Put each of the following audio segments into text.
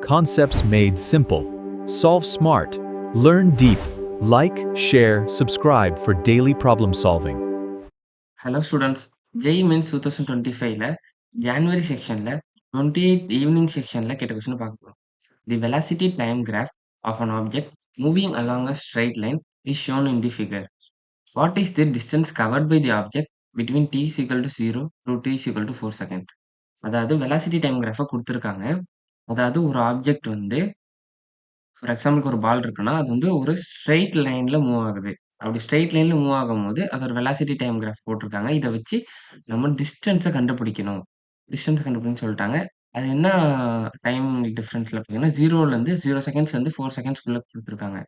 Concepts made simple. Solve smart. Learn deep. Like, share, subscribe for daily problem solving. Hello students JEE mains 2025ல January செக்ஷன்ல 28 evening செக்ஷன்ல கேட்ட question பார்க்க போறோம். The velocity time graph of an object moving along a straight line is shown in the figure. What is the distance covered by the object between t is equal to 0 to t is equal to 4 second. அதாவது velocity time கிராஃபை கொடுத்துருக்காங்க. அதாவது ஒரு object வந்து for எக்ஸாம்பிளுக்கு ஒரு பால் இருக்குன்னா அது வந்து ஒரு ஸ்ட்ரெயிட் லைன்ல மூவ் ஆகுது. அப்படி ஸ்ட்ரெயிட் லைன்ல மூவ் ஆகும்போது அது ஒரு வெலாசிட்டி டைம் கிராஃப் போட்டிருக்காங்க. இதை வச்சு நம்ம டிஸ்டன்ஸை கண்டுபிடிக்கணும். டிஸ்டன்ஸ் கண்டுபிடின்னு சொல்லிட்டாங்க. அது என்ன டைம் டிஃபரன்ஸ்ல பார்த்தீங்கன்னா ஜீரோலேருந்து 0 செகண்ட்ஸ்லேருந்து 4 செகண்ட்ஸ்குள்ள கொடுத்துருக்காங்க.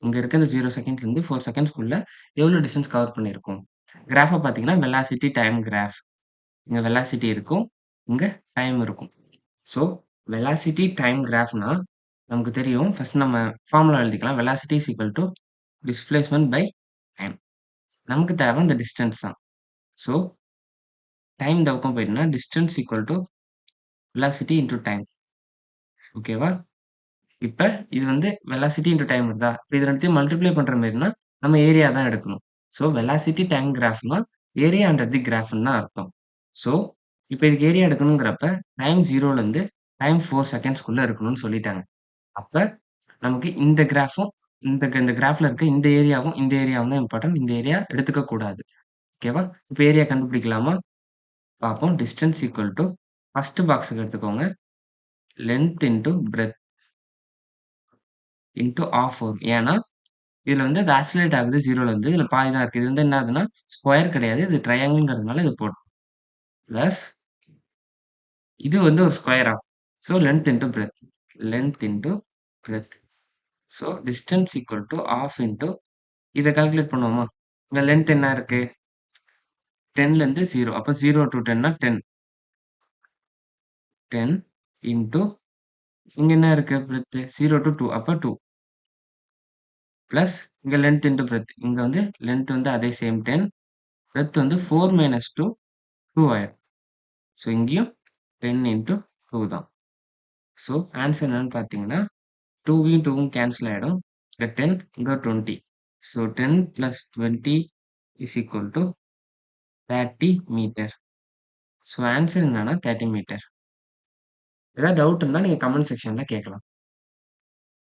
இங்க இருக்க இந்த 0 செகண்ட்லேருந்து 4 செகண்ட்ஸ்குள்ள எவ்வளோ டிஸ்டன்ஸ் கவர் பண்ணியிருக்கும். கிராஃபை பார்த்தீங்கன்னா வெலாசிட்டி டைம் கிராஃப். இங்க வெலாசிட்டி இருக்கும், இங்க டைம் இருக்கும். ஸோ வெலாசிட்டி டைம் கிராஃப்னா நமக்கு தெரியும். ஃபர்ஸ்ட் நம்ம ஃபார்முலா எழுதிக்கலாம். Velocity is equal to displacement by time. நமக்கு தேவை இந்த டிஸ்டன்ஸ் தான். ஸோ டைம் இந்த பக்கம் போயிட்டுனா distance equal to velocity into time. ஓகேவா? இப்ப இது வந்து வெலாசிட்டி இன்டூ டைம் இருக்குதா? இப்ப இது ரெண்டுத்தையும் மல்டிப்ளை பண்ற மாதிரினா நம்ம ஏரியா தான் எடுக்கணும். ஸோ வெலாசிட்டி டைம் கிராஃப்னா ஏரியா அண்டர் தி கிராஃப்னு தான் அர்த்தம். ஸோ இப்ப இதுக்கு ஏரியா எடுக்கணுங்கிறப்ப டைம் 0லேருந்து டைம் 4 செகண்ட்ஸ்குள்ள இருக்கணும்னு சொல்லிட்டாங்க. அப்ப நமக்கு இந்த கிராஃபும் இந்த கிராஃப்ல இருக்க இந்த ஏரியாவும் தான் இம்பார்ட்டன்ட். இந்த ஏரியா எடுத்துக்க கூடாது. ஓகேவா? இப்ப ஏரியா கண்டுபிடிக்கலாமா? பார்ப்போம். டிஸ்டன்ஸ் ஈக்குவல் டு ஃபர்ஸ்ட் பாக்ஸுக்கு எடுத்துக்கோங்க. Length into breadth into half வரும். ஏன்னா இதுல வந்து அது ஆக்சிலரேட் ஆகுது 0லேருந்து. இதுல பாதி தான் இருக்கு. இது வந்து என்ன ஆகுதுன்னா ஸ்கொயர் கிடையாது. இது ட்ரையாங்கிள்ங்கிறதுனால இது போட்டோம். பிளஸ் இது வந்து ஒரு ஸ்கொயரா. So length into breadth. Length into breadth. So distance equal to half into இத கால்குலேட் பண்ணுவோமா? இங்க லென்த் என்ன இருக்கு? 10லேருந்து 0. அப்ப 0 டூ 10னா 10. 10 இன்டூ இங்க என்ன இருக்கு பிரெத்? 0 டூ 2 அப்ப 2. பிளஸ் இங்க லென்த் இன்டூ பிரெத். இங்க வந்து லென்த் வந்து அதே சேம் 10. பிரெத் வந்து 4 மைனஸ் 2 2 ஆயிடும். ஸோ இங்கேயும் 10 இன்டூ 2 தான். ஸோ ஆன்சர் என்னன்னு பார்த்தீங்கன்னா 2வும் 2வும் கேன்சல் ஆயிடும். இங்க 10 இங்க 20. So 10 plus 20 is equal to 30 metre. So answer என்னன்னா 30 மீட்டர். ஏதாவது டவுட் இருந்தா நீங்க கமெண்ட் செக்ஷன்ல கேட்கலாம்.